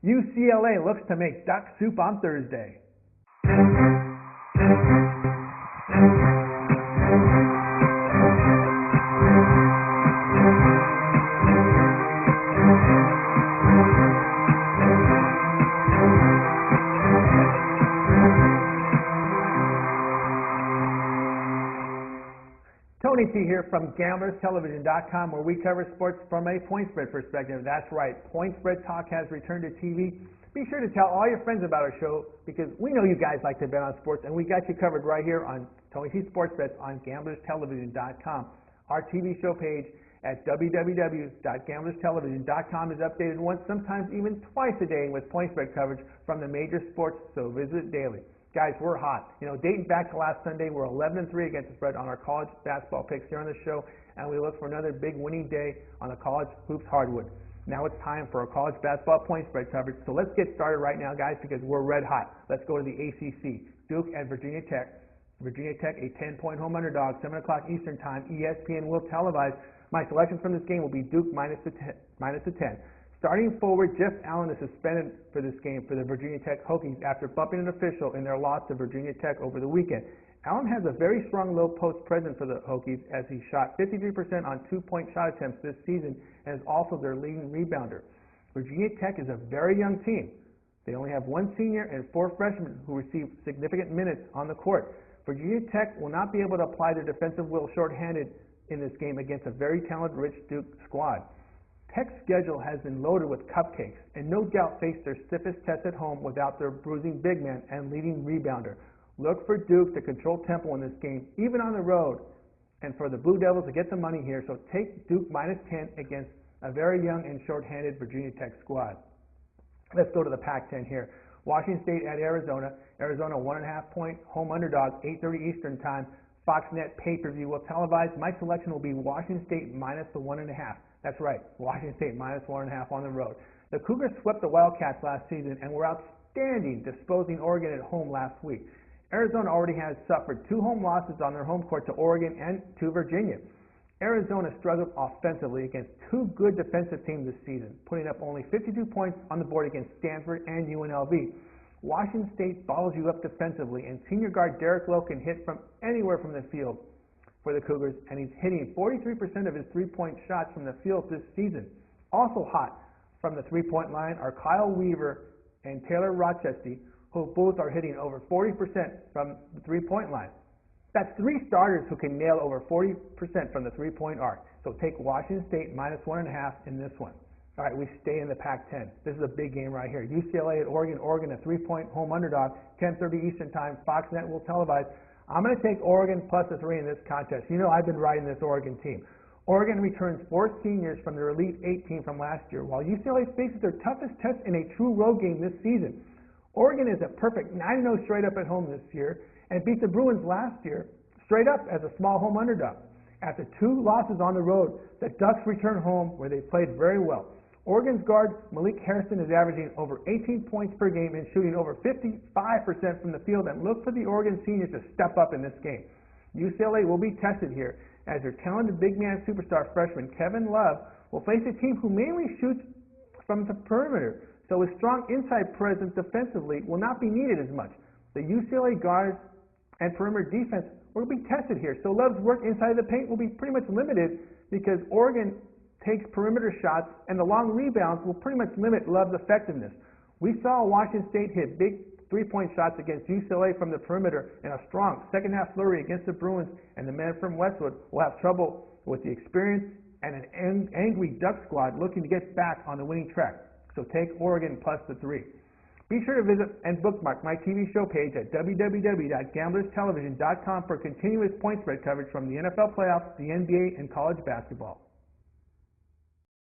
UCLA looks to make duck soup on Thursday. Tony T here from GamblersTelevision.com, where we cover sports from a point spread perspective. That's right, Point Spread Talk has returned to TV. Be sure to tell all your friends about our show because we know you guys like to bet on sports, and we got you covered right here on Tony T Sports Bets on GamblersTelevision.com. Our TV show page at www.GamblersTelevision.com is updated once, sometimes even twice a day with point spread coverage from the major sports, so visit it daily. Guys, we're hot. Dating back to last Sunday, we're 11-3 against the spread on our college basketball picks here on the show, and we look for another big winning day on the college hoops hardwood. Now it's time for our college basketball point spread coverage, so let's get started right now, guys, because we're red hot. Let's go to the ACC. Duke and Virginia Tech. Virginia Tech, a 10-point home underdog, 7 o'clock Eastern Time. ESPN will televise. My selection from this game will be Duke minus the 10. Starting forward, Jeff Allen is suspended for this game for the Virginia Tech Hokies after bumping an official in their loss to Virginia Tech over the weekend. Allen has a very strong low post presence for the Hokies as he shot 53% on two-point shot attempts this season and is also their leading rebounder. Virginia Tech is a very young team. They only have one senior and 4 freshmen who receive significant minutes on the court. Virginia Tech will not be able to apply their defensive will shorthanded in this game against a very talented Rich Duke squad. Tech's schedule has been loaded with cupcakes and no doubt face their stiffest test at home without their bruising big man and leading rebounder. Look for Duke to control tempo in this game, even on the road, and for the Blue Devils to get the money here, so take Duke minus 10 against a very young and short-handed Virginia Tech squad. Let's go to the Pac-10 here. Washington State at Arizona. Arizona 1.5-point home underdog, 8:30 Eastern Time. Fox Net pay-per-view will televise. My selection will be Washington State minus the 1.5. That's right, Washington State minus 1.5 on the road. The Cougars swept the Wildcats last season and were outstanding, disposing Oregon at home last week. Arizona already has suffered 2 home losses on their home court to Oregon and to Virginia. Arizona struggled offensively against 2 good defensive teams this season, putting up only 52 points on the board against Stanford and UNLV. Washington State follows you up defensively, and senior guard Derek Lowe can hit from anywhere from the field for the Cougars, and he's hitting 43% of his three-point shots from the field this season. Also hot from the three-point line are Kyle Weaver and Taylor Rochestie, who both are hitting over 40% from the three-point line. That's 3 starters who can nail over 40% from the three-point arc. So take Washington State minus 1.5 in this one. All right, we stay in the Pac-10. This is a big game right here. UCLA at Oregon. Oregon, a 3-point home underdog, 10:30 Eastern Time. Fox Net will televise. I'm going to take Oregon plus the 3 in this contest. I've been riding this Oregon team. Oregon returns 4 seniors from their Elite 8 team from last year, while UCLA faces their toughest test in a true road game this season. Oregon is a perfect 9-0 straight up at home this year and beat the Bruins last year straight up as a small home underdog. After 2 losses on the road, the Ducks return home where they played very well. Oregon's guard Malik Harrison is averaging over 18 points per game and shooting over 55% from the field, and look for the Oregon seniors to step up in this game. UCLA will be tested here as their talented big man superstar freshman Kevin Love will face a team who mainly shoots from the perimeter, so his strong inside presence defensively will not be needed as much. The UCLA guards and perimeter defense will be tested here, so Love's work inside the paint will be pretty much limited because Oregon takes perimeter shots, and the long rebounds will pretty much limit Love's effectiveness. We saw Washington State hit big 3-point shots against UCLA from the perimeter in a strong second-half flurry against the Bruins, and the men from Westwood will have trouble with the experience and an angry Duck squad looking to get back on the winning track. So take Oregon plus the 3. Be sure to visit and bookmark my TV show page at www.gamblerstelevision.com for continuous point spread coverage from the NFL playoffs, the NBA, and college basketball.